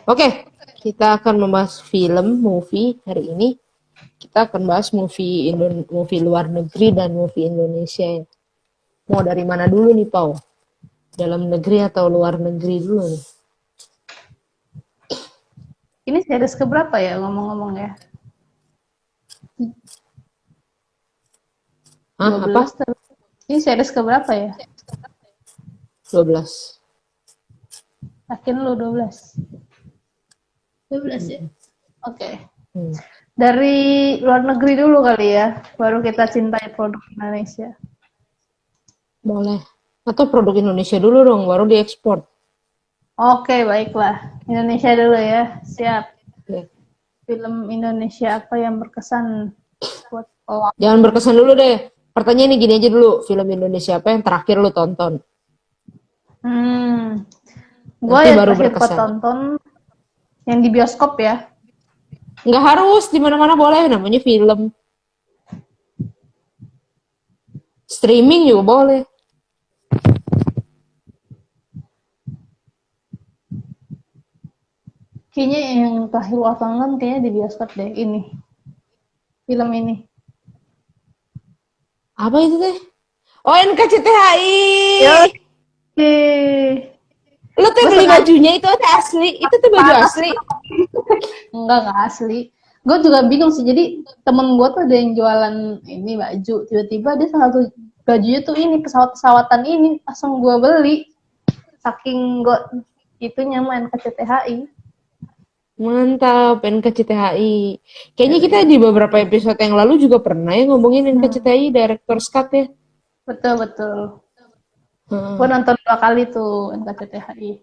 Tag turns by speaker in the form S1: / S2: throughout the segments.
S1: Oke, kita akan membahas film, movie hari ini. Kita akan bahas movie luar negeri dan movie Indonesia. Mau dari mana dulu nih, Pau? Dalam negeri atau luar negeri dulu nih?
S2: Ini series keberapa ya ngomong-ngomong ya?
S1: Hah,
S2: 12
S1: apa?
S2: Ini series keberapa ya?
S1: 12.
S2: Yakin lu 12?
S3: 12 ya.
S2: Oke.
S1: Hmm.
S2: Dari luar negeri dulu kali ya, baru kita cintai produk Indonesia.
S1: Boleh. Atau produk Indonesia dulu dong, baru diekspor.
S2: Oke, baiklah. Indonesia dulu ya, siap.
S1: Ya.
S2: Film Indonesia apa yang berkesan buat lo?
S1: Jangan berkesan dulu deh. Pertanyaannya gini aja dulu, film Indonesia apa yang terakhir lu tonton?
S2: Gue
S1: Nanti
S2: yang
S1: baru
S2: terakhir gue
S1: berkesan.
S2: tonton yang di bioskop ya.
S1: Nggak harus, di mana-mana boleh, namanya film. Streaming juga boleh.
S2: Kayaknya yang terakhir gue tonton kayaknya di bioskop deh, ini. Film ini.
S1: Apa itu teh? Oh, NKCTHI. Lu tuh beli bajunya itu teh asli? Itu tuh baju asli?
S2: Enggak asli. Gue juga bingung sih. Jadi temen gue tuh ada yang jualan ini baju. Tiba-tiba dia salah satu bajunya tuh ini pesawat-pesawatan ini. Langsung gue beli. Saking gue itu nyaman ke CTHI.
S1: Mantap, NKCTHI. Kayaknya kita di beberapa episode yang lalu juga pernah ya ngomongin NKCTHI Director's Cut ya.
S2: Betul. Gue nonton 2 kali tuh NKCTHI.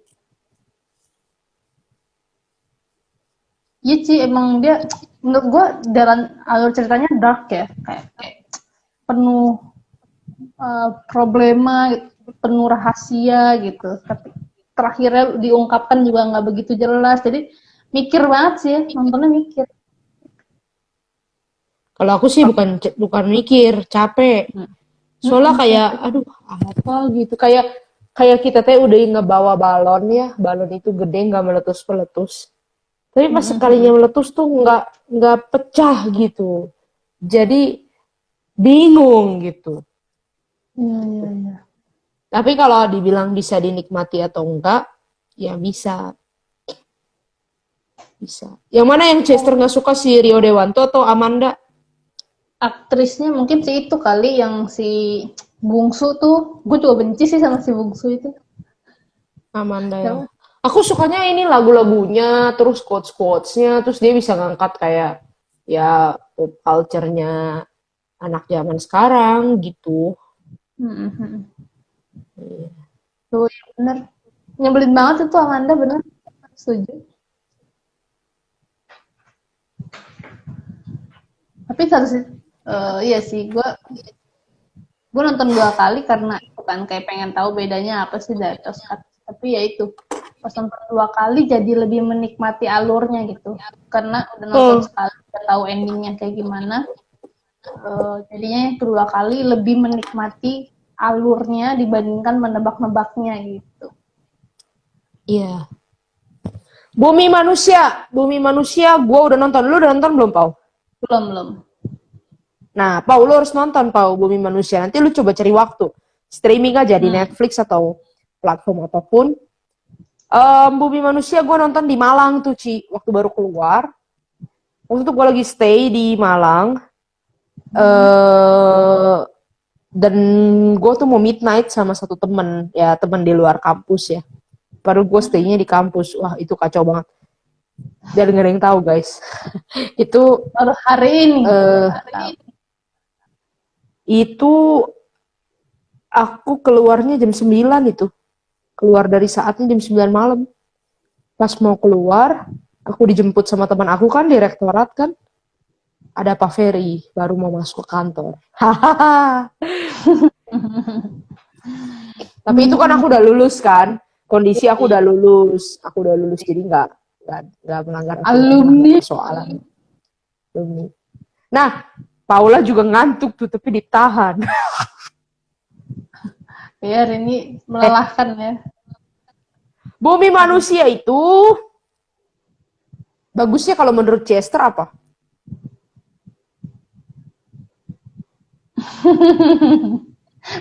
S2: Iya sih, emang dia menurut gue jalan alur ceritanya dark ya, kayak penuh problema, penuh rahasia gitu. Tapi terakhirnya diungkapkan juga nggak begitu jelas. Jadi mikir banget sih, nontonnya mikir.
S1: Kalau aku sih bukan mikir, capek. Soalnya kayak, aduh, apa gitu. Kayak kita teh udah ngebawa balon ya, balon itu gede nggak meletus-meletus. Tapi pas sekalinya meletus tuh nggak pecah gitu. Jadi bingung gitu.
S2: Iya.
S1: Tapi kalau dibilang bisa dinikmati atau enggak, ya bisa. Bisa. Yang mana yang Chester nggak suka, si Rio Dewanto atau Amanda?
S2: Aktrisnya mungkin sih itu kali yang si Bungsu tuh, gue juga benci sih sama si Bungsu itu.
S1: Amanda ya. Aku sukanya ini lagu-lagunya, terus quotes-quotesnya, terus dia bisa ngangkat kayak ya pop culture-nya anak zaman sekarang gitu.
S2: Tuh, ya bener. Nyebelin banget itu Amanda, bener. Setuju. Tapi iya sih, gue nonton 2 kali karena bukan kayak pengen tahu bedanya apa sih dari Oscar. Tapi ya itu, pas nonton 2 kali jadi lebih menikmati alurnya gitu. Karena udah nonton sekali, udah tahu endingnya kayak gimana. Jadinya yang kedua kali lebih menikmati alurnya dibandingkan menebak-nebaknya gitu.
S1: Iya. Bumi Manusia, gue udah nonton. Lu udah nonton belum, Pau?
S2: Belum.
S1: Nah, Pau, lu harus nonton, Pau, Bumi Manusia. Nanti lu coba cari waktu. Streaming aja di Netflix atau platform apapun. Bumi Manusia gue nonton di Malang tuh, Ci. Waktu baru keluar. Waktu itu gue lagi stay di Malang. Dan gue tuh mau midnight sama satu temen. Ya, temen di luar kampus ya. Baru gue stay-nya di kampus. Wah, itu kacau banget. Dan gak ada yang tahu, guys. Itu
S2: baru hari ini.
S1: Itu aku keluarnya jam 9 itu. Keluar dari saatnya jam 9 malam. Pas mau keluar, aku dijemput sama teman aku kan, direktorat kan. Ada Pak Ferry, baru mau masuk ke kantor. Tapi itu kan aku udah lulus kan. Kondisi aku udah lulus. Jadi nggak melanggar
S2: alumni
S1: persoalan. Alumni. Nah, Paula juga ngantuk tuh, tapi ditahan.
S2: Ya, hari ini melelahkan ya.
S1: Bumi Manusia itu Bagusnya kalau menurut Chester apa?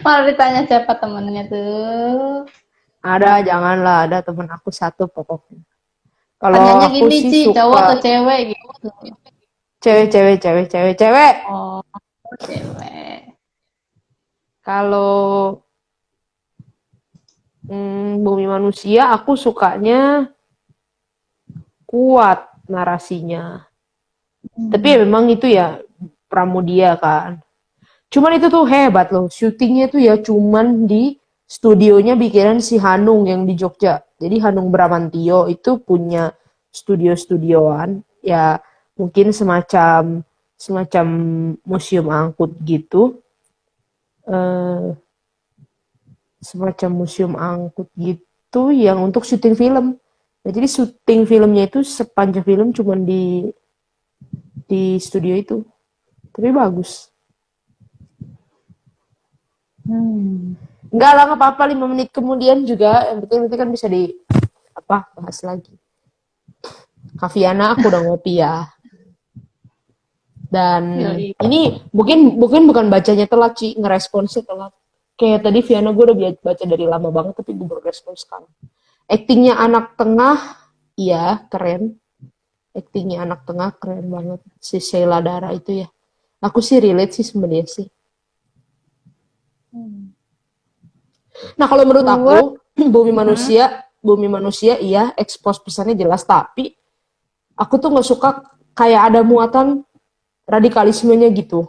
S2: Malah ditanya siapa temennya tuh.
S1: Ada, janganlah, ada temen aku satu pokoknya. Kalau
S2: Tanyanya
S1: aku
S2: gini,
S1: sih
S2: Ci, cowok atau
S1: suka
S2: cewek gitu.
S1: cewek.
S2: Oh, cewek.
S1: Kalau Bumi Manusia aku sukanya kuat narasinya. Tapi ya memang itu ya Pramudia kan. Cuman itu tuh hebat loh. Syutingnya tuh ya cuman di studionya bikinan si Hanung yang di Jogja. Jadi Hanung Bramantio itu punya studio-studioan. Ya mungkin semacam semacam museum angkut gitu. Eh, semacam museum angkut gitu yang untuk syuting film. Nah, jadi syuting filmnya itu sepanjang film cuman di studio itu. Tapi bagus. Enggak lah, nggak apa-apa 5 menit kemudian juga yang penting nanti kan bisa bahas lagi. Kaviana aku udah ngopi ya. Dan
S2: Yoi.
S1: ini mungkin bukan bacanya telat sih, ngeresponsnya telat. Kayak tadi Viana gue udah baca dari lama banget tapi gue baru respon sekarang. Aktingnya anak tengah, iya keren. Aktingnya anak tengah keren banget. Si Sheila Dara itu ya. Aku sih relate sih sama dia sih. Nah kalau menurut aku Bumi Manusia iya expose pesannya jelas, tapi aku tuh nggak suka kayak ada muatan radikalismenya gitu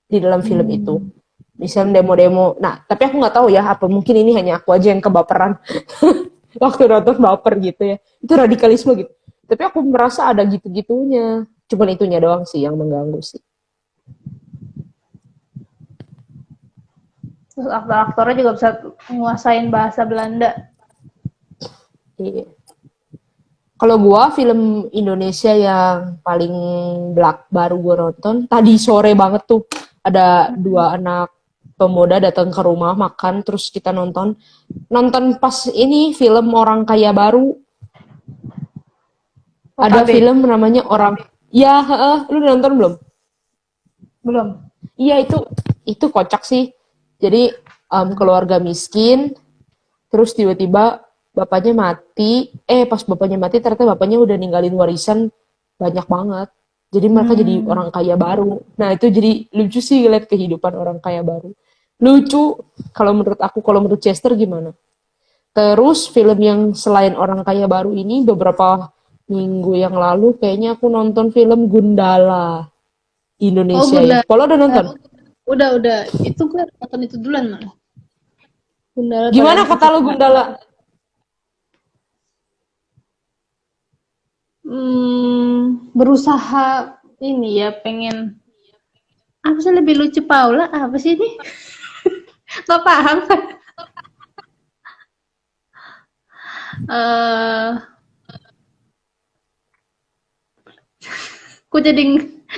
S1: di dalam film itu. Misalnya demo-demo. Nah tapi aku nggak tahu ya apa mungkin ini hanya aku aja yang kebaperan waktu nonton baper gitu ya. Itu radikalisme gitu. Tapi aku merasa ada gitu-gitunya. Cuman itunya doang sih yang mengganggu sih.
S2: Terus aktor-aktornya juga bisa nguasain bahasa Belanda.
S1: Iya. Kalau gua film Indonesia yang paling baru gua nonton tadi sore banget tuh, ada 2 anak pemuda datang ke rumah makan terus kita nonton pas ini film Orang Kaya Baru. Ada
S2: OKB.
S1: film namanya ya, lu udah nonton belum?
S2: Belum.
S1: Iya itu kocak sih. Jadi keluarga miskin terus tiba-tiba bapaknya mati. Pas bapaknya mati ternyata bapaknya udah ninggalin warisan banyak banget. Jadi mereka jadi orang kaya baru. Nah itu jadi lucu sih ngeliat kehidupan orang kaya baru. Lucu kalau menurut aku, kalau menurut Chester gimana? Terus film yang selain Orang Kaya Baru ini beberapa minggu yang lalu kayaknya aku nonton film Gundala
S2: Oh,
S1: Indonesia ya.
S2: Gundala.
S1: Kalau udah nonton?
S2: Udah. Itu gue nonton itu duluan malah. Gundala
S1: Gimana
S2: Tarian
S1: kata lo
S2: Kesukaan.
S1: Gundala?
S2: Berusaha ini ya, pengen apa sih lebih lucu Paula? Apa sih ini? Gak paham. Eh, aku jadi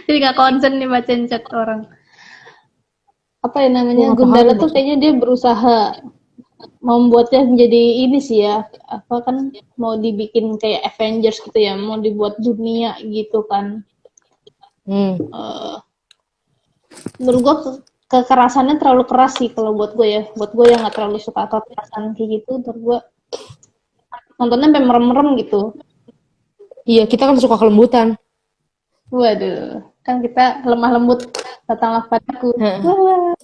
S2: nggak konsen nih bacain chat orang. Apa ya namanya?
S1: Gua nggak paham
S2: Gundala tuh
S1: maksudnya.
S2: kayaknya dia berusaha membuatnya menjadi ini sih ya. Apa kan mau dibikin kayak Avengers gitu ya, mau dibuat dunia gitu kan. Eh, menurut gue kekerasannya terlalu keras sih kalau buat gue ya. Buat gue yang nggak terlalu suka kekerasan kayak gitu, menurut gue nontonnya sampai merem-merem gitu.
S1: Iya, kita kan suka kelembutan.
S2: Waduh, kan kita lemah lembut, datanglah padaku. Wah,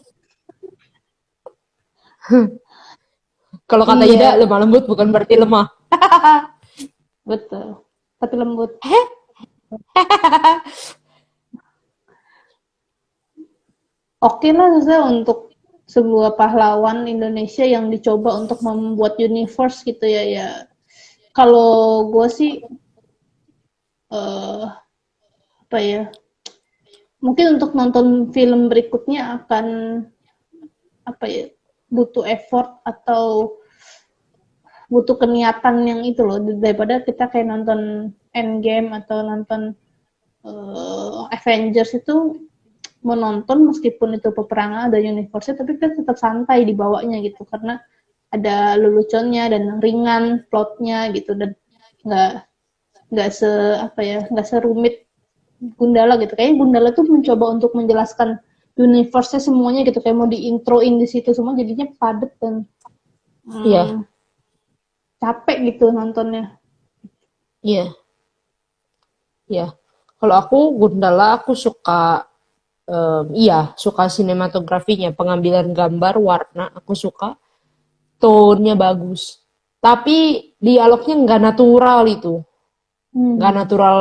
S1: Kalau kata Ida,
S2: iya,
S1: lemah lembut bukan berarti lemah.
S2: betul. Tapi lembut. Oke lah saya untuk sebuah pahlawan Indonesia yang dicoba untuk membuat universe gitu ya ya. Kalau gue sih apa ya? Mungkin untuk nonton film berikutnya akan apa ya? Butuh effort atau butuh keniatan yang itu loh daripada kita kayak nonton Endgame atau nonton Avengers itu menonton meskipun itu peperangan ada universe tapi kan tetap santai dibawanya gitu karena ada leluconnya dan ringan plotnya gitu dan nggak nggak serumit Gundala gitu. Kayaknya Gundala tuh mencoba untuk menjelaskan universe-nya semuanya gitu, kayak mau diintroin di situ semua, jadinya padat dan
S1: Iya,
S2: capek gitu nontonnya.
S1: iya, iya. Kalau aku Gundala aku suka iya, suka sinematografinya, pengambilan gambar, warna, aku suka. Tone-nya bagus. Tapi dialognya nggak natural itu. Nggak
S2: Hmm.
S1: natural,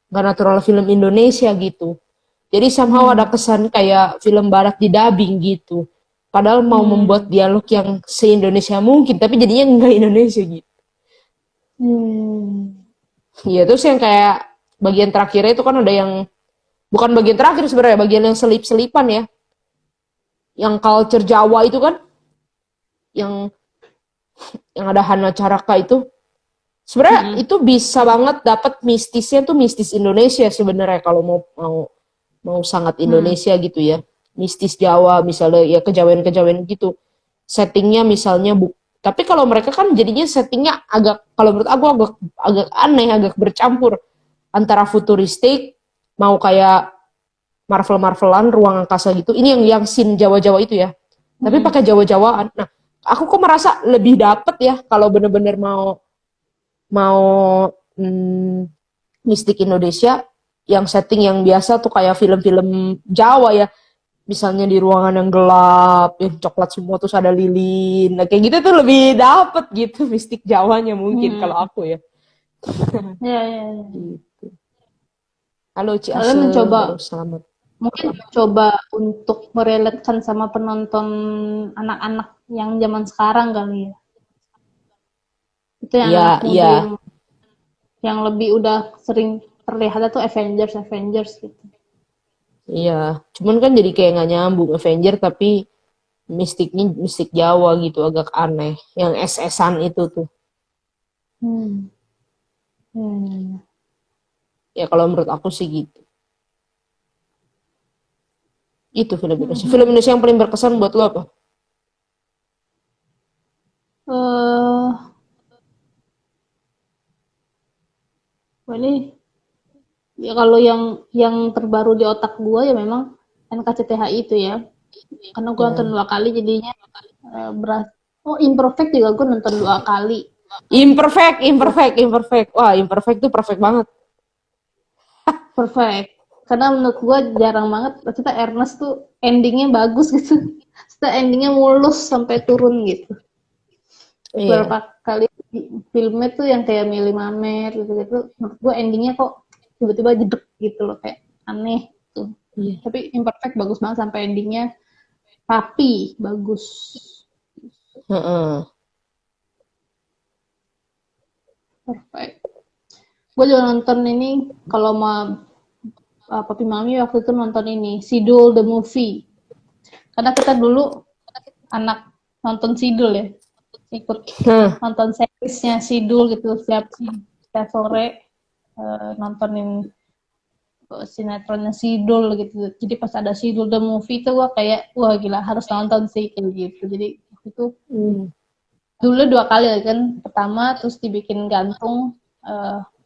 S1: nggak natural film Indonesia gitu. Jadi somehow ada
S2: Hmm.
S1: kesan kayak film barat di dubbing gitu. Padahal mau membuat
S2: Hmm.
S1: dialog yang se-Indonesia mungkin, tapi jadinya nggak Indonesia gitu.
S2: Hmm.
S1: Iya, terus yang kayak bagian terakhirnya itu kan ada yang, bukan bagian terakhir sebenarnya, bagian yang selip-selipan ya. Yang culture Jawa itu kan, yang ada Hana Caraka itu. Sebenarnya
S2: Hmm.
S1: itu bisa banget dapat mistisnya tuh mistis Indonesia sebenarnya kalau mau mau mau sangat
S2: Hmm.
S1: Indonesia gitu ya. Mistis Jawa misalnya ya kejawen-kejawen gitu. Settingnya misalnya tapi kalau mereka kan jadinya settingnya agak kalau menurut aku agak agak aneh, agak bercampur antara futuristik mau kayak Marvel-Marvelan ruang angkasa gitu. Ini yang scene Jawa-Jawa itu ya. Tapi
S2: Hmm.
S1: pakai Jawa-Jawaan. Nah, aku kok merasa lebih dapet ya kalau bener-bener mau mau hmm, mistik Indonesia yang setting yang biasa tuh kayak film-film Jawa ya, misalnya di ruangan yang gelap yang coklat semua terus ada lilin, nah, kayak gitu tuh lebih dapet gitu mistik Jawanya mungkin kalau
S2: Hmm.
S1: aku ya
S2: Ya, ya, ya.
S1: gitu. Halo
S2: Kalian
S1: Ciase,
S2: mencoba,
S1: baru selamat.
S2: mungkin coba untuk mereletkan sama penonton anak-anak yang zaman sekarang kali ya. Itu yang
S1: Iya,
S2: anak
S1: iya,
S2: muda yang lebih udah sering terlihat tuh Avengers Avengers gitu.
S1: iya, cuman kan jadi kayak nggak nyambung Avenger tapi mistiknya mistik Jawa gitu agak aneh yang SS-an itu tuh.
S2: Hmm. Hmm.
S1: Ya kalau menurut aku sih gitu. Itu film Indonesia.
S2: Hmm.
S1: Film Indonesia yang paling berkesan buat lo apa?
S2: Eh, ini ya kalau yang terbaru di otak gue ya memang NKCTHI itu ya. Karena gue nonton
S1: Ya.
S2: 2 kali jadinya beras. Oh, Imperfect juga gue nonton 2 kali.
S1: Imperfect, imperfect, imperfect. Wah, imperfect tuh perfect banget.
S2: Perfect. Karena menurut gue jarang banget kita Ernest tuh endingnya bagus gitu. Kita endingnya mulus sampai turun gitu.
S1: Iya.
S2: Beberapa kali filmnya tuh yang kayak Mili Mamer gitu-gitu, menurut gue endingnya kok tiba-tiba jedek gitu loh, kayak aneh tuh.
S1: Iya.
S2: Tapi Imperfect bagus banget sampai endingnya rapi, bagus.
S1: Heeh.
S2: Perfect. Gue juga nonton ini kalau mau Papi Mami waktu itu nonton ini Sidul the Movie. Karena kita dulu anak nonton Sidul ya, ikut
S1: Nah,
S2: nonton seriesnya Sidul gitu setiap sore nontonin sinetronnya Sidul gitu. Jadi pas ada Sidul the Movie itu gue kayak wah gila harus nonton sih kayak gitu. Jadi itu
S1: hmm.
S2: dulu 2 kali kan. Pertama terus dibikin gantung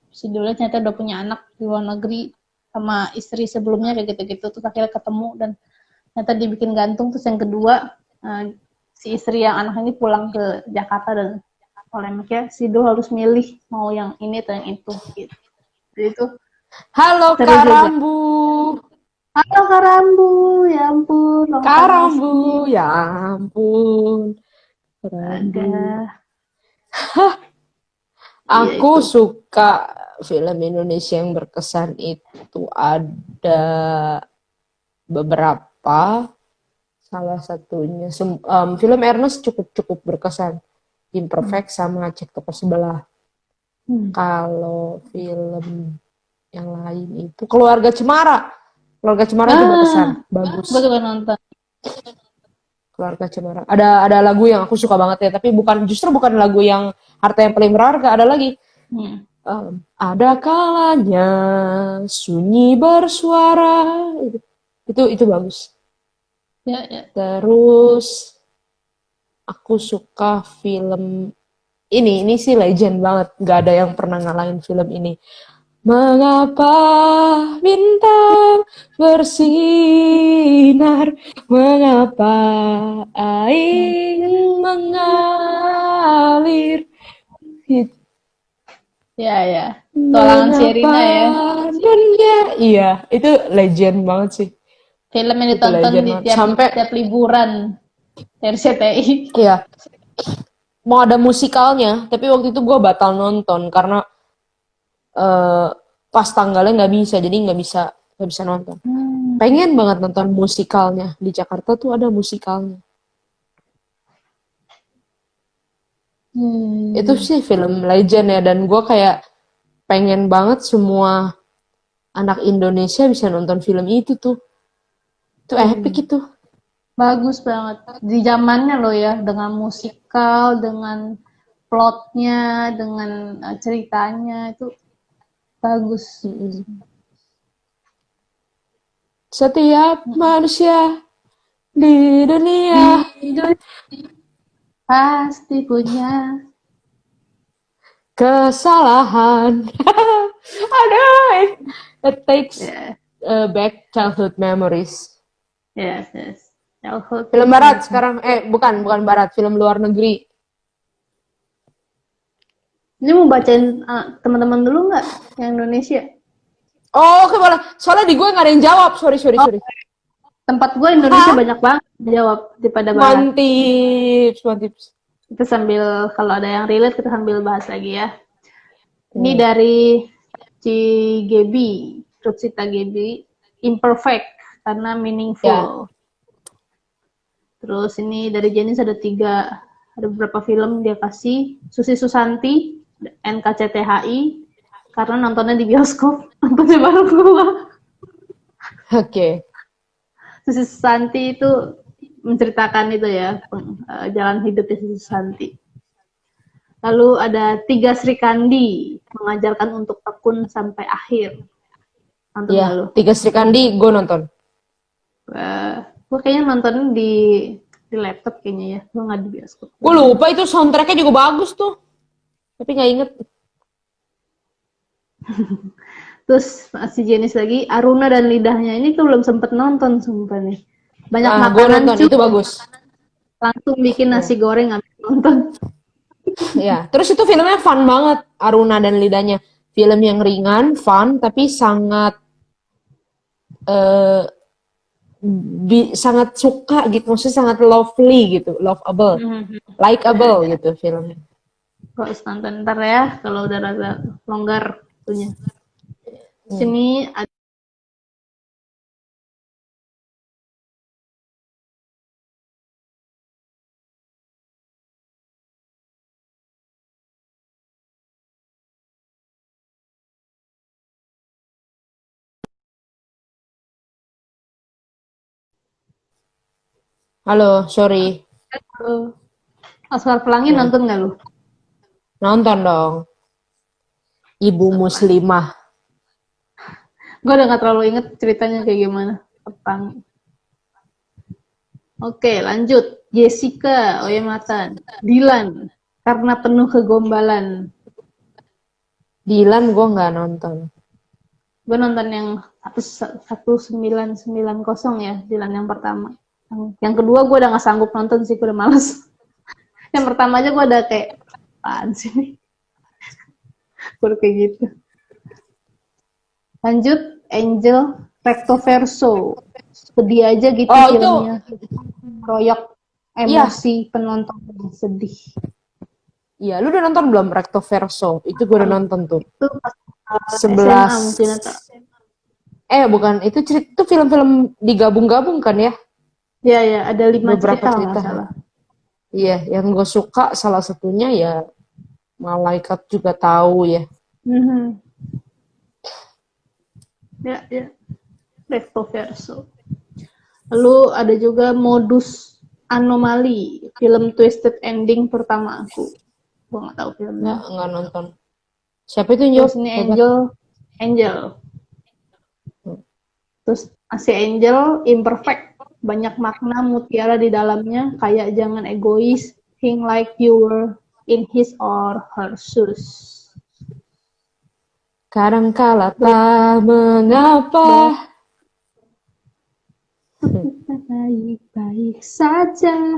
S2: Sidulnya ternyata udah punya anak di luar negeri sama istri sebelumnya kayak gitu-gitu, terus akhirnya ketemu dan ternyata dibikin gantung. Terus yang kedua si istri yang anak ini pulang ke Jakarta dan polemiknya Sidul harus milih mau yang ini atau yang itu gitu. Jadi itu
S1: Halo
S2: seru juga.
S1: Karambu.
S2: Halo Karambu, ya ampun, long time no
S1: Karambu,
S2: see.
S1: ya ampun. Karambu.
S2: Ada, iya
S1: Aku
S2: itu.
S1: suka film Indonesia yang berkesan itu ada beberapa. Salah satunya film Ernest cukup cukup berkesan.
S2: Hmm.
S1: Imperfect sama Cek Toko Sebelah.
S2: Hmm.
S1: Kalau film yang lain itu Keluarga Cemara. Keluarga Cemara itu
S2: Ah,
S1: berkesan,
S2: gue
S1: bagus.
S2: juga nonton.
S1: Keluarga Cemara. Ada lagu yang aku suka banget ya, tapi bukan lagu yang harta yang paling berharga. Ada lagi.
S2: Hmm.
S1: Ada kalanya sunyi bersuara. Itu bagus.
S2: Ya, ya.
S1: Terus aku suka film ini sih legend banget. Gak ada yang pernah ngalahin film ini. Mengapa bintang bersinar? Mengapa air mengalir?
S2: Ya. Tualangan
S1: Mengapa
S2: Sherina ya.
S1: dunia? Iya, itu legend banget sih.
S2: Film yang
S1: Itu
S2: ditonton
S1: legend
S2: di
S1: banget. Sampai,
S2: tiap liburan RCTI.
S1: iya, mau ada musikalnya, tapi waktu itu gue batal nonton karena eh, pas tanggalnya nggak bisa, jadi nggak bisa nonton. Pengen banget nonton musikalnya. Di Jakarta tuh ada musikalnya. Itu sih film legend ya, dan gue kayak pengen banget semua anak Indonesia bisa nonton film itu tuh. Itu epic itu.
S2: Bagus banget. Di zamannya loh ya, dengan musikal, dengan plotnya, dengan ceritanya itu bagus.
S1: Mm-mm. Setiap manusia di dunia
S2: Pasti punya.
S1: kesalahan. Aduh, it takes
S2: Ya,
S1: back childhood memories.
S2: yes. Childhood
S1: Film
S2: is
S1: barat
S2: not-
S1: sekarang, bukan barat, film luar negeri.
S2: Ini mau bacain teman-teman dulu nggak yang Indonesia?
S1: Oh, oke boleh. Soalnya di gue nggak ada yang jawab. Sorry.
S2: Oh, tempat gue Indonesia
S1: Hah?
S2: banyak banget jawab daripada barat.
S1: Mantip.
S2: Kita sambil kalau ada yang relate kita sambil bahas lagi ya. Ini
S1: Hmm.
S2: dari Cigebi, Rutsita Gebi, imperfect karena meaningful. Terus ini dari Jenis ada beberapa film dia kasih. Susi Susanti, NKCTHI, karena nontonnya di bioskop, nontonnya baru keluar.
S1: Oke.
S2: Susi Susanti itu menceritakan itu ya, jalan hidupnya Susi Susanti. Lalu ada Tiga Sri Kandi, mengajarkan untuk tekun sampai akhir. Nonton nggak lu?
S1: Iya, Tiga Sri Kandi gue nonton.
S2: Gue kayaknya nonton di laptop kayaknya ya, gue nggak di bioskop.
S1: Gue lupa itu soundtracknya juga bagus tuh. Tapi nggak inget.
S2: Terus masih jenis lagi Aruna dan Lidahnya, ini tuh belum sempet nonton sumpah nih. Banyak
S1: Gue
S2: makanan
S1: nonton, itu bagus.
S2: langsung bikin nasi goreng habis nonton.
S1: Ya, terus itu filmnya fun banget, Aruna dan Lidahnya. Film yang ringan, fun, tapi sangat eh, sangat suka gitu, maksudnya sangat lovely gitu, lovable, likeable gitu filmnya.
S2: Gue harus nonton ntar ya kalau udah rada longgar waktunya. Sini ada
S1: Halo, sorry,
S2: Oscar Pelangi, nonton nggak lu?
S1: nonton dong. Ibu Muslimah.
S2: Gue udah nggak terlalu inget ceritanya kayak gimana. Pelangi. Oke, lanjut. Jessica Oyematan, Dilan, karena penuh kegombalan.
S1: Dilan gue nggak nonton.
S2: Gue nonton yang 1990 ya, Dilan yang pertama. Yang kedua gue udah gak sanggup nonton sih, gue udah males. Yang pertama aja gue udah kayak, apaan sih nih? Gue udah kayak gitu. Lanjut, Angel Recto Verso. Sedih aja gitu
S1: Oh,
S2: filmnya. Royok emosi penonton sedih.
S1: Iya, lu udah nonton belum Recto Verso? Itu gue udah nonton tuh.
S2: Itu pas
S1: 11.
S2: SMA mungkin atau
S1: Bukan, itu cerita, itu film-film digabung-gabung kan ya?
S2: ya ada 5
S1: Beberapa
S2: cerita kalau
S1: cerita.
S2: nggak salah.
S1: Iya, yang gue suka salah satunya ya Malaikat Juga Tahu ya.
S2: Ya. Recto Verso. Lalu ada juga Modus Anomali, film Twisted Ending pertama aku. Gue nggak tahu filmnya.
S1: Nggak nonton. Siapa itu yang
S2: Terus
S1: jawab?
S2: ini Angel. Terus masih Angel, Imperfect. Banyak makna mutiara di dalamnya, kayak jangan egois, think like you were in his or her shoes.
S1: Kadangkala tak mengapa.
S2: Baik-baik saja.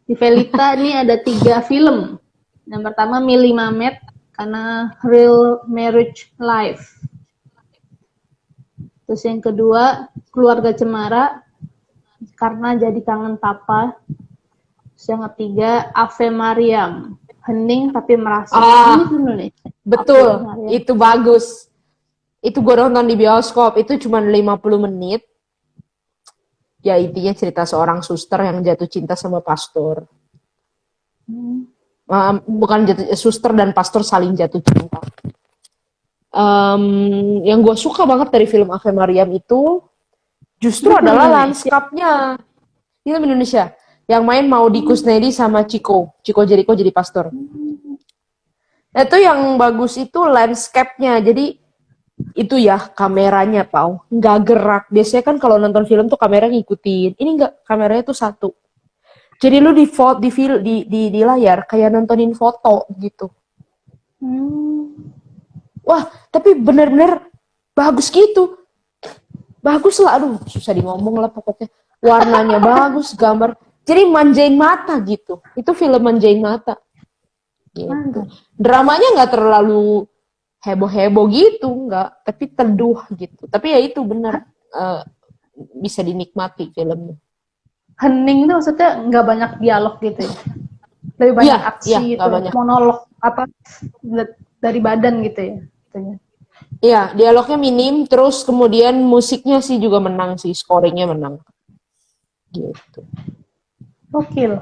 S2: Di Velita ini ada 3 film. Yang pertama Millie Mamet karena Real Marriage Life. Terus yang kedua Keluarga Cemara karena Jadi Kangen Papa. Terus yang ketiga Ave Mariam, hening tapi merasa. Ini Indonesia.
S1: Betul,
S2: Ave Mariam.
S1: itu bagus. Itu gue nonton di bioskop, itu cuma 50 menit. Ya intinya cerita seorang suster yang jatuh cinta sama pastor. Bukan suster dan pastor saling jatuh cinta. Yang gue suka banget dari film Ave Mariam itu justru adalah lanskapnya. Film Indonesia. Yang main Maudy Kusnedi sama Chico Jericho jadi pastor. Itu yang bagus itu landscape-nya. Jadi itu ya kameranya, Pau, nggak gerak. Biasanya kan kalau nonton film tuh kamera ngikutin. Ini nggak, kameranya tuh satu. Jadi lu di layar kayak nontonin foto gitu. Wah, tapi bener-bener bagus gitu. Bagus lah, aduh susah ngomong lah pokoknya. Warnanya bagus, gambar. Jadi manjain mata gitu. Itu film manjain mata. Gitu. Dramanya nggak terlalu heboh-heboh gitu, nggak. Tapi teduh gitu. Tapi ya itu bener. Bisa dinikmati filmnya.
S2: Hening itu maksudnya nggak banyak dialog gitu ya? Lebih banyak aksi gitu,
S1: banyak.
S2: monolog apa dari badan gitu ya?
S1: Iya, dialognya minim, terus kemudian musiknya sih juga menang sih, scoringnya menang. Gitu.
S2: Gokil.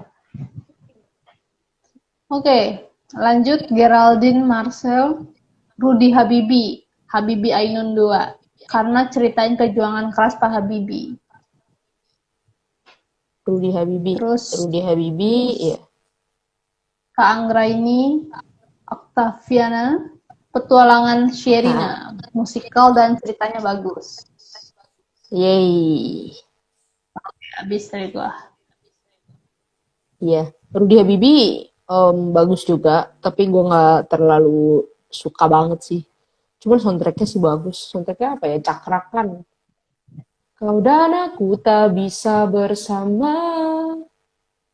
S2: Oke, lanjut Geraldine Marcel, Rudy Habibi Ainun 2. Karena ceritain perjuangan keras Pak Habibie.
S1: Rudy Habibi, ya.
S2: Kak Anggraini, Octaviana, Petualangan Sherina, musikal dan ceritanya bagus.
S1: Yeay.
S2: Habis dari gua.
S1: Iya, Rudy Habibi bagus juga, tapi gue nggak terlalu suka banget sih. Cuman soundtracknya sih bagus. Soundtracknya apa ya? Cakrakan. Kau dan aku tak bisa bersama,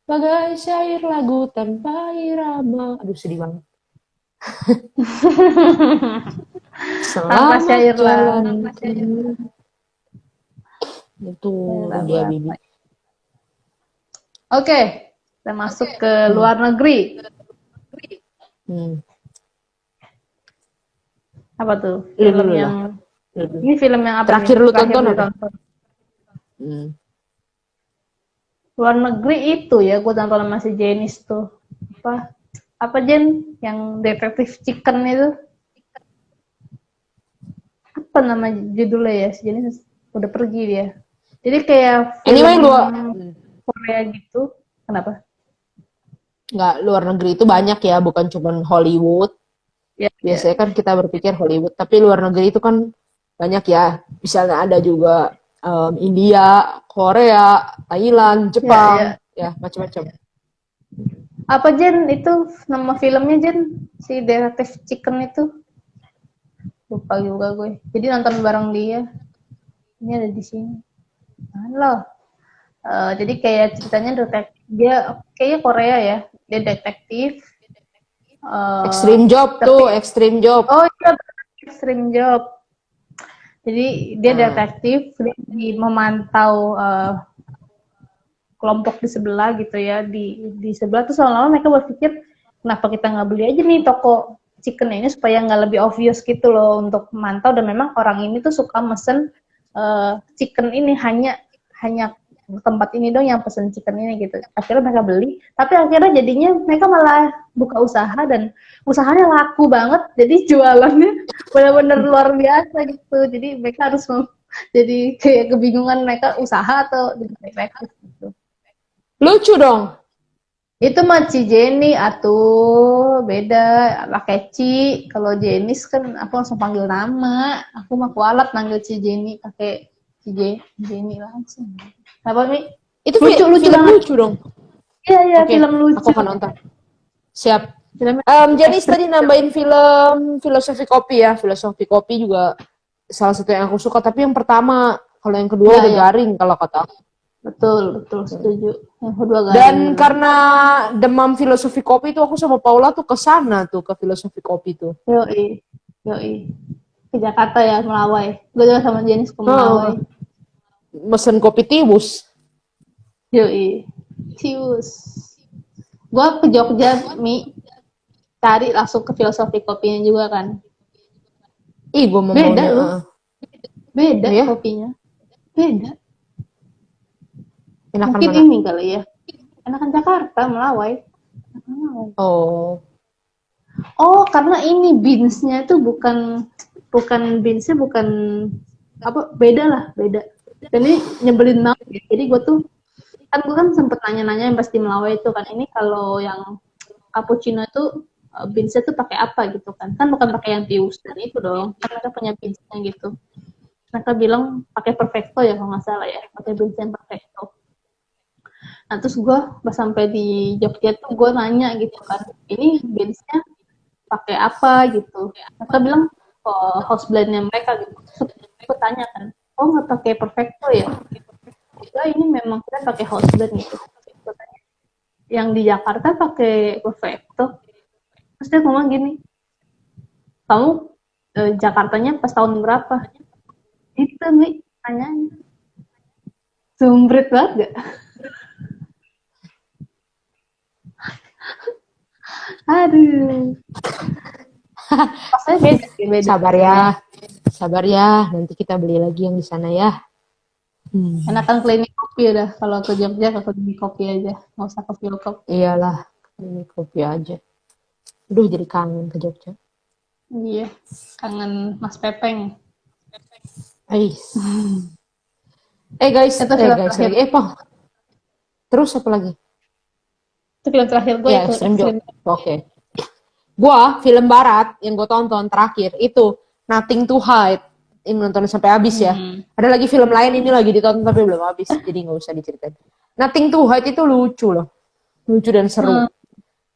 S1: bagai syair lagu tanpa irama. Aduh sedih banget.
S2: Tanpa syair lah.
S1: Itu dia Bibi.
S2: Oke, kita masuk ke luar negeri. Apa tuh? Film yang ini film yang apa?
S1: Terakhir lu tonton apa?
S2: Luar negeri itu ya, gue tonton sama si Jenis tuh. Apa Jen? Yang detektif chicken itu? Apa nama judulnya ya? Si Jenis udah pergi dia. Jadi kayak film Korea gitu. Kenapa?
S1: Nggak, luar negeri itu banyak ya, bukan cuma Hollywood. Ya, biasanya kan kita berpikir Hollywood, tapi luar negeri itu kan banyak ya. Misalnya ada juga India, Korea, Thailand, Jepang, ya macam-macam.
S2: Apa Jen itu nama filmnya Jen? Si Detektif Chicken itu? Lupa juga gue. Jadi nonton bareng dia. Ini ada di sini. Halo. Jadi kayak ceritanya dia kayaknya Korea ya. Dia detektif.
S1: Extreme Job tuh, Extreme Job.
S2: Oh iya, Extreme Job. Jadi dia detektif, dia memantau kelompok di sebelah gitu ya. Di sebelah tuh lama-lama mereka berpikir, kenapa kita nggak beli aja nih toko chicken ini supaya nggak lebih obvious gitu loh untuk memantau. Dan memang orang ini tuh suka mesen chicken ini hanya tempat ini dong yang pesen chicken ini gitu. Akhirnya mereka beli, tapi akhirnya jadinya mereka malah buka usaha dan usahanya laku banget. Jadi jualannya benar-benar luar biasa gitu. Jadi mereka harus jadi kayak kebingungan mereka usaha atau mereka gitu.
S1: Lucu dong.
S2: Itu mah Ci Jenny atau beda pakai Ci. Kalau Jenis kan aku langsung panggil nama. Aku mah kualat manggil Ci Jenny pakai Ci Jenny langsung. Apa Mi?
S1: Itu
S2: lucu
S1: film lucu dong.
S2: Iya, film lucu.
S1: Aku akan nonton. Siap.
S2: Filmnya
S1: Janice tadi nambahin film filosofi kopi ya. Filosofi kopi juga salah satu yang aku suka. Tapi yang pertama, kalau yang kedua
S2: ya,
S1: udah
S2: ya.
S1: garing kalau kata aku.
S2: Betul, setuju. Yang kedua
S1: Dan
S2: garing memang.
S1: karena demam filosofi kopi itu aku sama Paula tuh ke sana tuh ke filosofi kopi tuh.
S2: Yoi, yoi. Ke Jakarta ya, Melawai. Gue juga sama Jenis ke Melawai.
S1: Mesen kopi tiwus.
S2: Yoi. Cius. Gue ke Jogja, Mi. Cari langsung ke filosofi kopinya juga kan.
S1: Ih, gue mau
S2: Beda
S1: maunya.
S2: loh. Beda
S1: Iya?
S2: kopinya. Beda.
S1: Enakan
S2: Mungkin
S1: mana?
S2: ini kali ya. Enakan Jakarta, Melawai. Melawai.
S1: Oh.
S2: Oh, karena ini beansnya itu bukan beansnya bukan apa beda lah beda. Dan ini nyebelin banget. Jadi gue kan sempet nanya-nanya yang pas di Melawai itu kan ini kalau yang cappuccino itu beansnya tuh pakai apa gitu kan bukan pakai yang tius dan itu dong kan mereka punya beansnya gitu. Mereka bilang pakai perfecto ya kalau nggak salah ya pakai beans yang perfecto. Nah terus gue pas sampai di Jogja tuh gue nanya gitu kan ini beansnya pakai apa gitu. Mereka bilang house blendnya mereka gitu. Terus gue tanya kan oh nggak pakai perfecto ya? Enggak, ini memang kita pakai house blend gitu. Gue tanya, yang di Jakarta pakai perfecto. Terus dia ngomong gini, kamu Jakartanya pas tahun berapa? Itu nih tanyanya. Sumbrit banget gak? Aduh. Pasnya beda.
S1: Sabar ya. Nanti kita beli lagi yang di sana ya.
S2: Enakan klinik kopi udah. Kalau ke Jogja ke klinik kopi aja. Nggak usah ke Philcop.
S1: Iyalah, ini kopi aja. Aduh, jadi kangen ke Jogja.
S2: Iya. Kangen Mas Pepeng.
S1: Ais. Guys,
S2: Itu film
S1: guys
S2: terakhir.
S1: lagi. Pong. Terus apa lagi?
S2: Itu film terakhir gue
S1: Ya,
S2: itu.
S1: Extreme Joke. Oke. Gua film barat yang gue tonton terakhir itu Nothing to Hide. Ini nonton sampai habis ya. Ada lagi film lain ini lagi ditonton tapi belum habis, jadi nggak usah diceritain. Nothing to Hide itu lucu loh, lucu dan seru.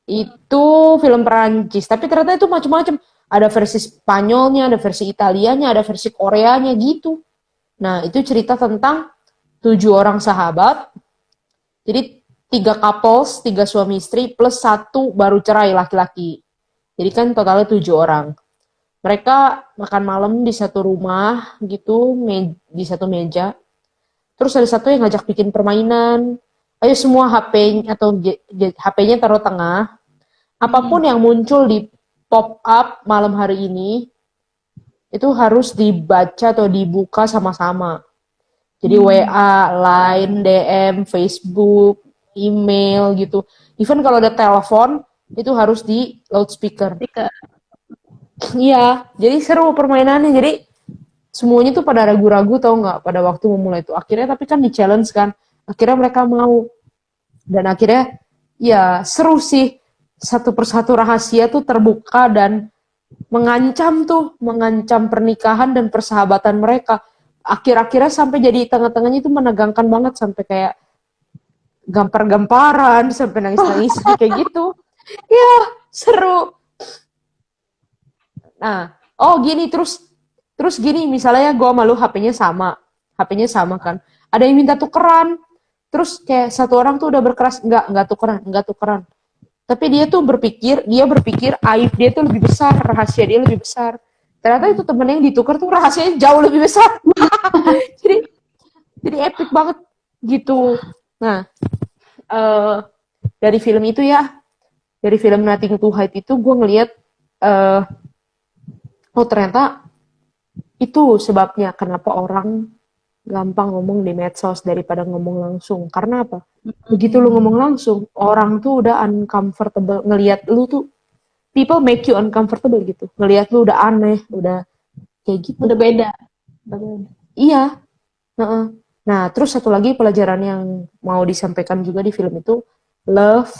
S1: Itu film Perancis, tapi ternyata itu macam-macam. Ada versi Spanyolnya, ada versi Italianya, ada versi Koreanya gitu. Nah itu cerita tentang 7 orang sahabat. Jadi 3 couples, 3 suami istri plus 1 baru cerai laki-laki. Jadi kan totalnya 7 orang. Mereka makan malam di satu rumah gitu, di satu meja. Terus ada satu yang ngajak bikin permainan. Ayo semua HP atau HP-nya taruh tengah. Apapun yang muncul di pop up malam hari ini itu harus dibaca atau dibuka sama-sama. Jadi WA, Line, DM, Facebook, email gitu. Even kalau ada telepon itu harus di loudspeaker. Iya, jadi seru permainannya. Jadi semuanya tuh pada ragu-ragu tau nggak pada waktu memulai itu. Akhirnya tapi kan di-challenge kan. Akhirnya mereka mau. Dan akhirnya ya seru sih. Satu persatu rahasia tuh terbuka dan mengancam pernikahan dan persahabatan mereka. Akhir-akhirnya sampai jadi tengah-tengahnya itu menegangkan banget sampai kayak gampar-gamparan, sampai nangis-nangis kayak gitu. Ya, seru. Nah, gini terus gini misalnya gue malu HP-nya sama kan. Ada yang minta tukeran. Terus kayak satu orang tuh udah berkeras enggak tukeran. Tapi dia berpikir aib dia tuh lebih besar, rahasia dia lebih besar. Ternyata itu temennya yang ditukar tuh rahasianya jauh lebih besar. jadi epic banget gitu. Nah, dari film itu ya, dari film Nothing to Hide itu gue ngelihat ternyata itu sebabnya kenapa orang gampang ngomong di medsos daripada ngomong langsung. Karena apa? Begitu lu ngomong langsung, orang tuh udah uncomfortable ngelihat lu tuh, people make you uncomfortable gitu. Ngelihat lu udah aneh, udah kayak gitu.
S2: Udah beda.
S1: Iya. Nah, terus satu lagi pelajaran yang mau disampaikan juga di film itu, love.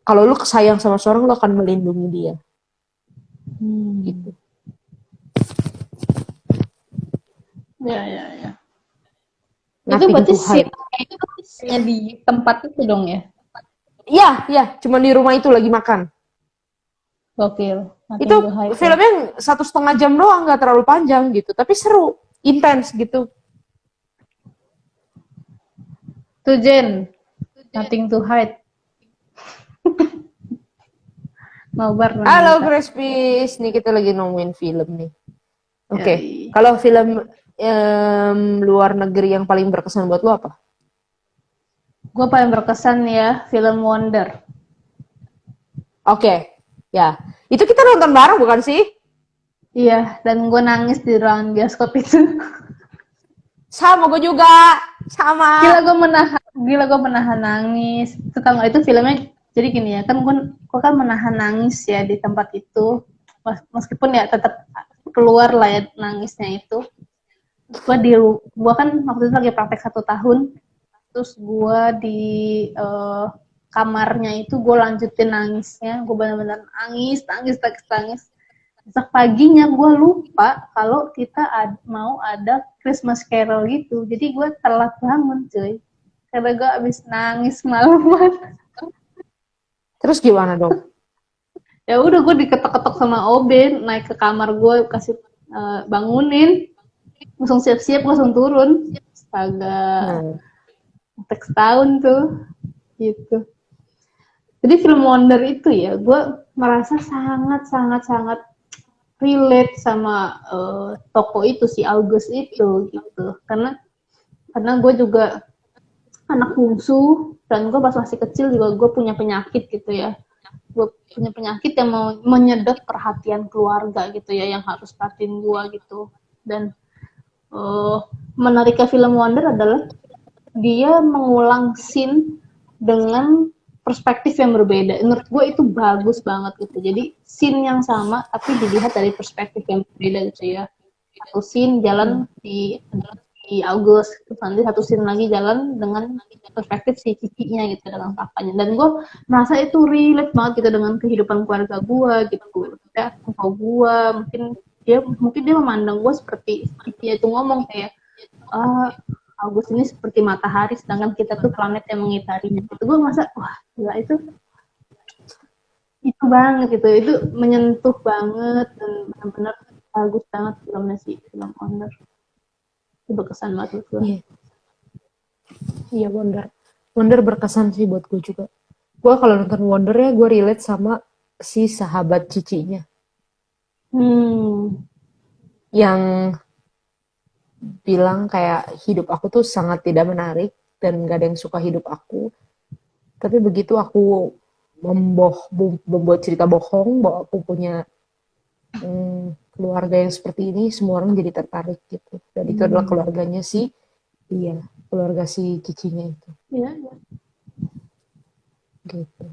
S1: Kalau lu sayang sama seorang, lu akan melindungi dia. Gitu.
S2: Ya.
S1: Nothing
S2: itu berarti
S1: to hide.
S2: scene di tempat itu dong ya?
S1: Iya, cuma di rumah itu lagi makan.
S2: Gokil. Nothing
S1: Itu
S2: to hide ya.
S1: filmnya 1,5 jam doang, nggak terlalu panjang gitu, tapi seru, intens gitu.
S2: Tuh Jen, Nothing to hide. Nobar namanya
S1: Halo
S2: Kak.
S1: Grace Peace, nih kita lagi nungguin film nih. Oke,
S2: Yoi.
S1: kalau film luar negeri yang paling berkesan buat lo apa?
S2: Gue paling berkesan ya film Wonder.
S1: Oke, ya. Itu kita nonton bareng bukan sih?
S2: Iya, dan gue nangis di ruangan bioskop itu.
S1: Sama gue juga. Sama.
S2: Gila gue menahan nangis. Itu tau gak, itu filmnya jadi gini ya, kan gue kan menahan nangis ya di tempat itu. Meskipun ya tetap keluar lah ya nangisnya itu. Gue kan waktu itu lagi praktek 1 tahun, terus gue di kamarnya itu gue lanjutin nangisnya, gue benar-benar nangis. Besok paginya gue lupa kalau kita mau ada Christmas Carol gitu, jadi gue telat bangun cuy, karena gue abis nangis malaman.
S1: Terus gimana dong?
S2: Ya udah, gue diketok-ketok sama Oben, naik ke kamar gue, kasih bangunin, langsung siap-siap, langsung turun. Astaga, teks tahun tuh, gitu. Jadi film Wonder itu ya, gue merasa sangat relate sama toko itu, si August itu, gitu. Karena gue juga anak bungsu, dan gue pas masih kecil juga gue punya penyakit gitu ya. Gue punya penyakit yang mau menyedot perhatian keluarga gitu ya, yang harus perhatiin gue gitu. Dan menariknya film Wonder adalah dia mengulang scene dengan perspektif yang berbeda. Menurut gue itu bagus banget gitu. Jadi scene yang sama tapi dilihat dari perspektif yang berbeda gitu ya. Satu scene jalan di August, terus nanti satu scene lagi jalan dengan perspektif si Cici-nya gitu, dengan papanya. Dan gue merasa itu relate banget gitu dengan kehidupan keluarga gue gitu. Ya, koko gue mungkin dia memandang gue seperti dia itu ngomong kayak, August ini seperti matahari, sedangkan kita tuh planet yang mengitarinya. Itu gue merasa, wah gila, itu banget gitu, itu menyentuh banget dan benar-benar bagus banget filmnya sih, film Wonder. Itu berkesan banget gue.
S1: Iya, iya Wonder. Wonder berkesan sih buat gue juga. Gue kalau nonton Wonder ya gue relate sama si sahabat cicinya. Yang bilang kayak hidup aku tuh sangat tidak menarik dan gak ada yang suka hidup aku. Tapi begitu aku membuat cerita bohong bahwa aku punya keluarga yang seperti ini, semua orang jadi tertarik gitu. Dan itu adalah keluarganya keluarga si cicinya itu.
S2: Iya.
S1: Gitu.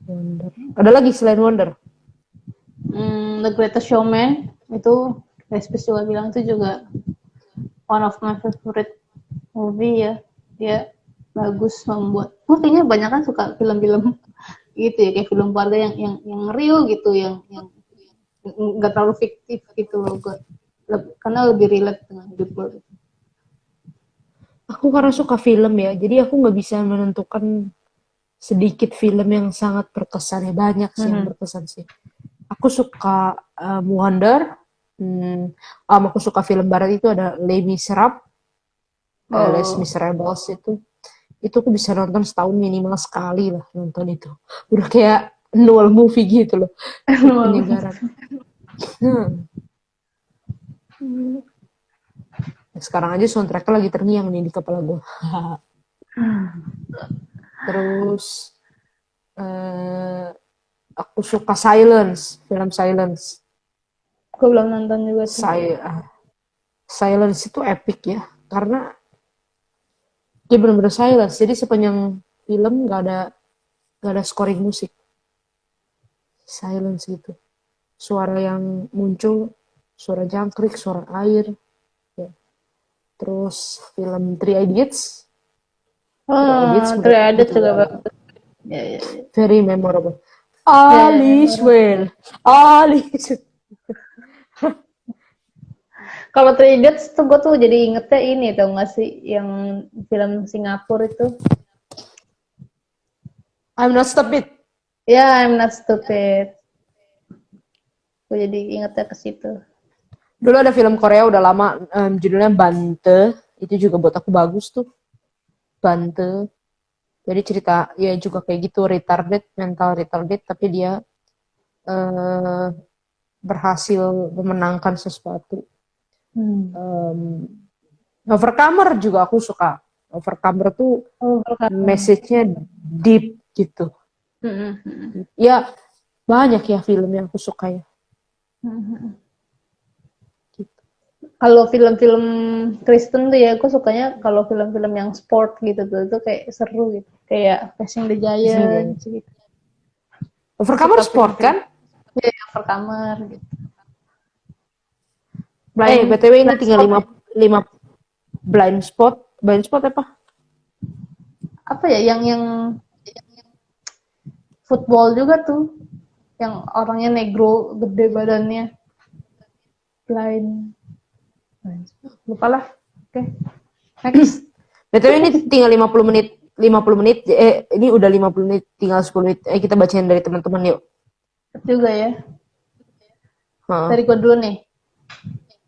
S1: Wonder. Ada lagi selain Wonder?
S2: The Greatest Showman itu Respis juga bilang itu juga one of my favorite movie ya. Dia bagus membuat. Gue kayaknya banyak kan suka film-film gitu ya, kayak film keluarga yang real gitu, yang nggak terlalu fiktif gitu loh. Karena lebih relate dengan hidup gue.
S1: Aku karena suka film ya, jadi aku nggak bisa menentukan sedikit film yang sangat berkesan ya, banyak sih yang berkesan sih. Aku suka Wonder, aku suka film barat itu ada Les Miserables, Les Miserables itu aku bisa nonton setahun minimal sekali lah nonton itu. Udah kayak annual movie gitu loh, penyegaran. Sekarang aja soundtracknya lagi terngiang nih di kepala gue. Terus aku suka film Silence.
S2: Gue belum nonton juga tuh.
S1: Silence itu epic ya, karena dia benar-benar silence. Jadi sepanjang film gak ada scoring musik. Silence gitu. Suara yang muncul, suara jangkrik, suara air. Ya. Terus film Three Idiots.
S2: Three Idiots juga bagus. Ya.
S1: Very memorable. Alice well.
S2: Kalau Three Idiots tuh gue tuh jadi ingetnya ini, tau gak sih, yang film Singapura itu.
S1: I'm Not Stupid.
S2: Ya, I'm Not Stupid. Gue jadi ingetnya ke situ.
S1: Dulu ada film Korea udah lama, judulnya Bante. Itu juga buat aku bagus tuh. Bante. Jadi cerita ya juga kayak gitu, mental retarded, tapi dia eh, berhasil memenangkan sesuatu. Overcomer juga aku suka. Overcomer tuh message-nya deep gitu. Ya banyak ya film yang aku suka ya.
S2: Kalau film-film Kristen tuh ya, aku sukanya kalau film-film yang sport gitu tuh kayak seru gitu. Kayak Facing the Giants gitu.
S1: Overcomer sport kan?
S2: Iya, Overcomer gitu.
S1: BTW ini tinggal 5 blind spot. Blind spot apa?
S2: Apa ya yang football juga tuh. Yang orangnya negro, gede badannya. Blind. Lupa lah. Oke. Next.
S1: BTW ini tinggal 50 menit. Ini udah 50 menit, tinggal 10 menit. Kita bacain dari teman-teman yuk.
S2: Juga ya. Dari gue dulu nih.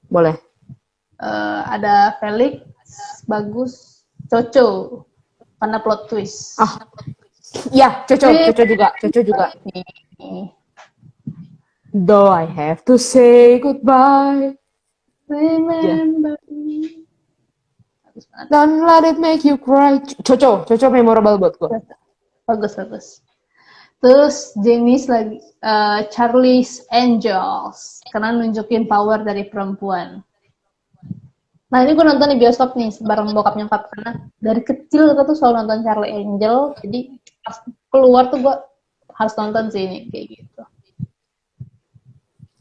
S1: Boleh.
S2: Ada Felix, Bagus, Coco. Karena plot twist.
S1: Ya, Coco juga. Though I have to say goodbye.
S2: Remember me.
S1: Don't let it make you cry. Coco memorable buat gue.
S2: Bagus. Terus jenis lagi Charlie's Angels karena nunjukin power dari perempuan. Nah ini gue nonton di bioskop nih bareng bokap nyokap karena dari kecil kita tuh selalu nonton Charlie Angel, jadi pas keluar tuh gue harus nonton sih ini kayak gitu.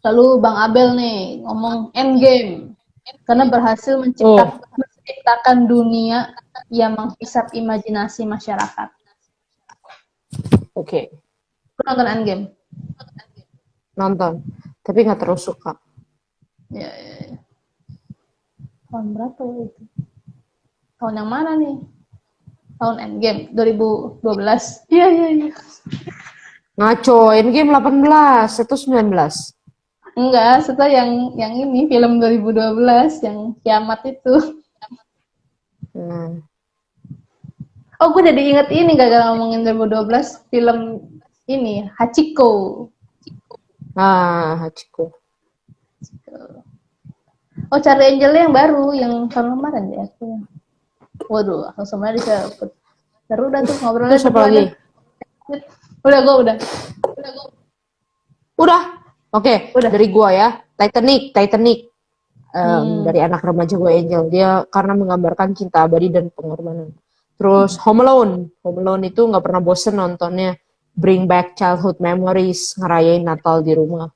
S2: Lalu Bang Abel nih ngomong Endgame karena berhasil menciptakan dunia yang menghisap imajinasi masyarakat.
S1: Oke.
S2: Lu nonton Endgame?
S1: Nonton, tapi nggak terus suka.
S2: Ya. Tahun berapa itu? Tahun yang mana nih? Tahun Endgame 2012. Iya.
S1: Ngaco, Endgame 18 atau 19?
S2: Enggak, setelah yang ini film 2012 yang kiamat itu. Oh, gue udah diinget ini gara-gara ngomongin 2012 film ini Hachiko.
S1: Hachiko.
S2: Oh, Charlie Angel yang baru, yang tahun kemarin ya. Waduh, langsung aja disebut. Seru dah tuh ngobrolnya.
S1: Terus apa lagi?
S2: Udah.
S1: Oke, dari gua ya. Titanic. Dari anak remaja gue Angel. Dia karena menggambarkan cinta abadi dan pengorbanan. Terus Home Alone itu nggak pernah bosen nontonnya. Bring back childhood memories, ngerayain Natal di rumah.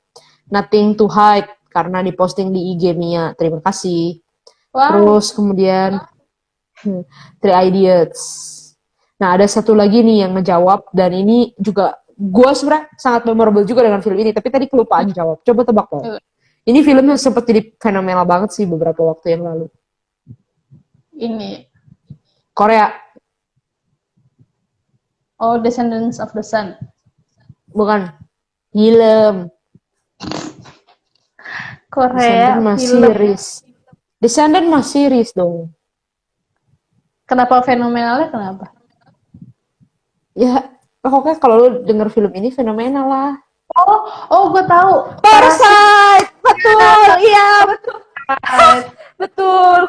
S1: Nothing to hide karena diposting di IG Mia. Terima kasih. Wow. Terus kemudian Three Idiots. Nah, ada satu lagi nih yang ngejawab dan ini juga gue sebenarnya sangat memorable juga dengan film ini, tapi tadi kelupaan jawab. Coba tebak dong. Ini filmnya sempat jadi fenomenal banget sih beberapa waktu yang lalu.
S2: Ini
S1: Korea.
S2: Oh, Descendants of the Sun.
S1: Bukan. Film.
S2: Korea
S1: Descendant mas series dong.
S2: Kenapa fenomenalnya kenapa?
S1: Ya, pokoknya kalau lu denger film ini fenomenal lah.
S2: Oh, gue tahu.
S1: Parasite, betul, iya betul. Betul.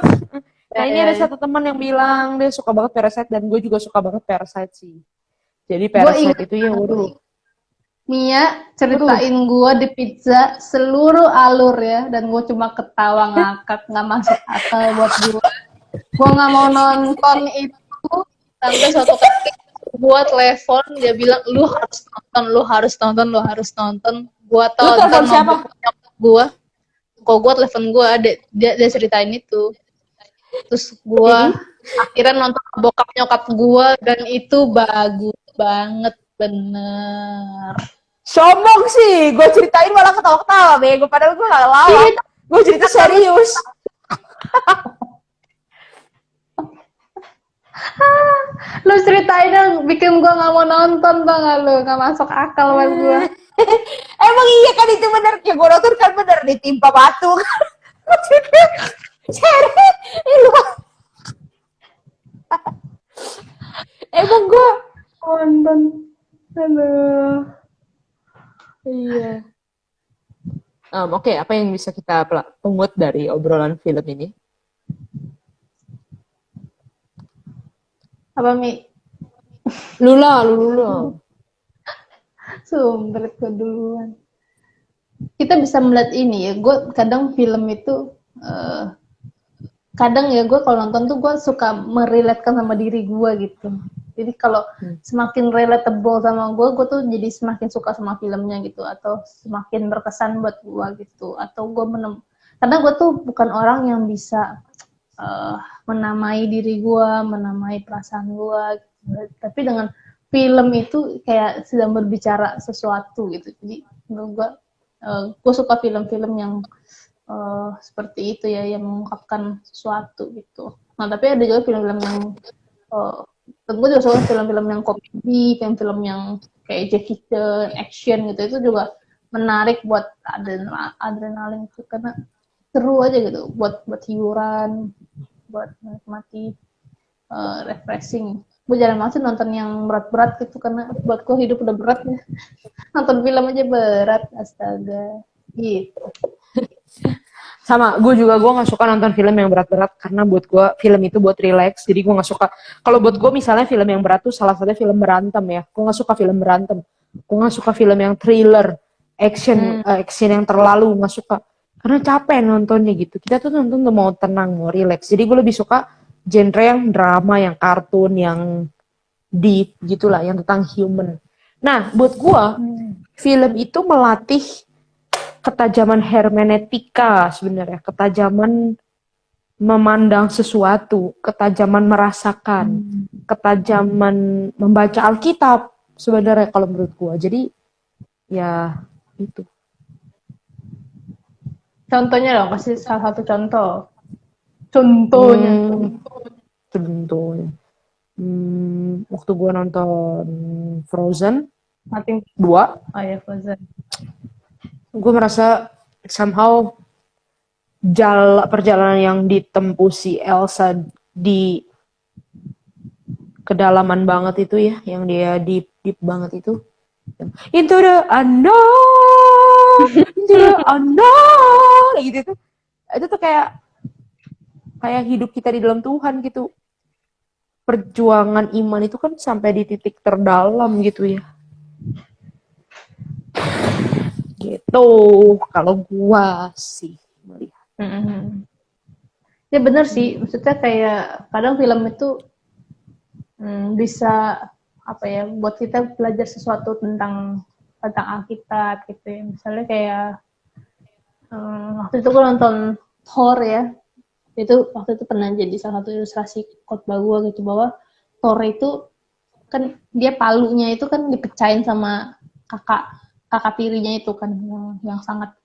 S1: Nah ini ada satu teman yang bilang dia suka banget Parasite dan gue juga suka banget Parasite sih. Jadi Parasite itu ya waduh.
S2: Mia ceritain gue di pizza seluruh alur ya, dan gue cuma ketawa ngakak, nggak masuk akal buat gue. Gue nggak mau nonton itu sampai suatu kali gue telepon, dia bilang lu harus nonton. Gue tonton sama gue. Kok gue telepon gue, dia ceritain itu. Terus gue akhirnya nonton bokap nyokap gue dan itu bagus banget, bener.
S1: Sombong sih, gue ceritain malah ketawa-ketawa, bego. Padahal gue gak lawak, gue cerita serius.
S2: Lu ceritain yang bikin gue gak mau nonton, bang. Lu gak masuk akal buat gue.
S1: Emang iya kan itu bener, ya gue nonton kan bener ditimpa batu. Cere, lu emang gue
S2: Nonton. Aduh.
S1: iya. Oke, apa yang bisa kita pungut dari obrolan film ini?
S2: Apa Mi?
S1: Lu lah.
S2: Sumber ke duluan. Kita bisa melihat ini ya. Gue kadang film itu kadang ya gue kalau nonton tuh gue suka merelatekan sama diri gue gitu. Jadi kalau semakin relatable sama gue tuh jadi semakin suka sama filmnya gitu, atau semakin berkesan buat gue gitu. Atau gue karena gue tuh bukan orang yang bisa menamai diri gue, menamai perasaan gue. Gitu. Tapi dengan film itu kayak sedang berbicara sesuatu gitu. Jadi menurut gue suka film-film yang seperti itu ya, yang mengungkapkan sesuatu gitu. Nah tapi ada juga film-film yang gue juga suka film-film yang komedi, film-film yang kayak Jackie Chan, action gitu, itu juga menarik buat adrenalin itu, karena seru aja gitu, buat hiburan, buat menikmati, refreshing. Gue jarang banget sih nonton yang berat-berat gitu, karena buat gue hidup udah berat ya. Nonton film aja berat, astaga. Gitu.
S1: Sama, gue nggak suka nonton film yang berat-berat, karena buat gue film itu buat relax, jadi gue nggak suka. Kalau buat gue misalnya film yang berat tuh salah satunya film berantem ya, gue nggak suka film berantem, gue nggak suka film yang thriller, action yang terlalu nggak suka, karena capek nontonnya gitu. Kita tuh nonton tuh mau tenang, mau relax, jadi gue lebih suka genre yang drama, yang kartun, yang deep gitulah, yang tentang human. Nah, buat gue film itu melatih ketajaman hermeneutika sebenarnya, ketajaman memandang sesuatu, ketajaman merasakan, ketajaman membaca Alkitab sebenarnya kalau menurut gua. Jadi ya itu.
S2: Contohnya dong, kasih salah satu contoh. Contohnya.
S1: Contohnya. Waktu gua nonton Frozen
S2: Nothing.
S1: 2,
S2: Oh ya, Frozen.
S1: gue merasa somehow perjalanan yang ditempuh si Elsa di kedalaman banget itu ya, yang dia deep banget itu, into the unknown gitu, itu tuh kayak hidup kita di dalam Tuhan gitu. Perjuangan iman itu kan sampai di titik terdalam gitu ya. Gitu kalau gua sih melihat.
S2: Ya benar sih, maksudnya kayak kadang film itu bisa apa ya, buat kita belajar sesuatu tentang Alkitab gitu ya. Misalnya kayak waktu itu gue nonton Thor ya, itu waktu itu pernah jadi salah satu ilustrasi khotbah gue gitu, bahwa Thor itu kan dia palunya itu kan dipecahin sama kakak tirinya itu kan, yang sangat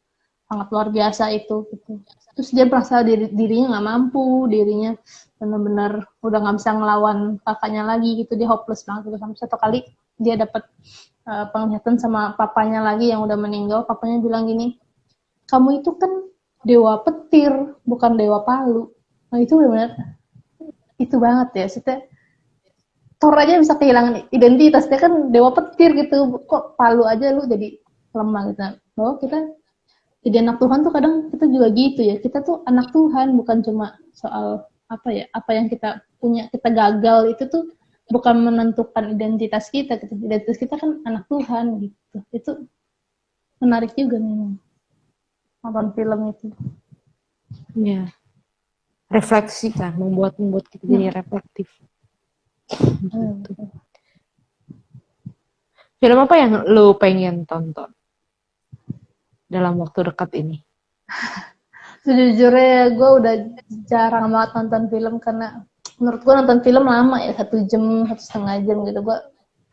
S2: sangat luar biasa itu gitu. Terus dia merasa dirinya nggak mampu, dirinya benar-benar udah nggak bisa ngelawan kakaknya lagi gitu, dia hopeless banget gitu. Sampai satu kali dia dapat penglihatan sama papanya lagi yang udah meninggal. Papanya bilang gini, kamu itu kan dewa petir, bukan dewa palu. Nah itu benar-benar itu banget ya, maksudnya Thor aja bisa kehilangan identitas, dia kan dewa petir gitu, kok palu aja lu jadi lemah gitu. Nah, bahwa kita jadi anak Tuhan tuh kadang kita juga gitu ya, kita tuh anak Tuhan, bukan cuma soal apa yang kita punya, kita gagal itu tuh bukan menentukan identitas kita kan anak Tuhan gitu. Itu menarik juga memang nonton film itu.
S1: Ya, refleksi kan, membuat kita jadi reflektif. Gitu. Film apa yang lo pengen tonton dalam waktu dekat ini?
S2: Sejujurnya gue udah jarang banget nonton film, karena menurut gue nonton film lama ya, 1 jam, 1,5 jam gitu.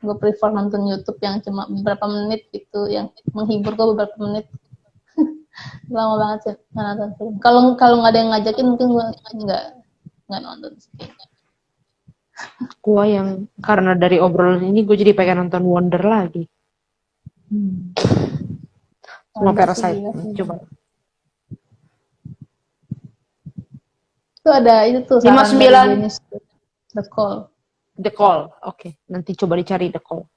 S2: Gue prefer nonton YouTube yang cuma beberapa menit gitu, yang menghibur gue beberapa menit. Lama banget sih nggak nonton film. Kalau nggak ada yang ngajakin mungkin gue nggak nonton sih.
S1: Gue yang karena dari obrolan ini gue jadi pengen nonton Wonder lagi. Semua
S2: Mantap sih,
S1: parasite.
S2: gila.
S1: Coba.
S2: Itu ada itu tuh saran dari
S1: 59.
S2: Genius tuh. The Call.
S1: The Call. Oke, nanti coba dicari The Call.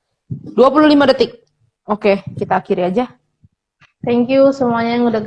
S1: 25 detik. Oke, kita akhiri aja.
S2: Thank you semuanya yang udah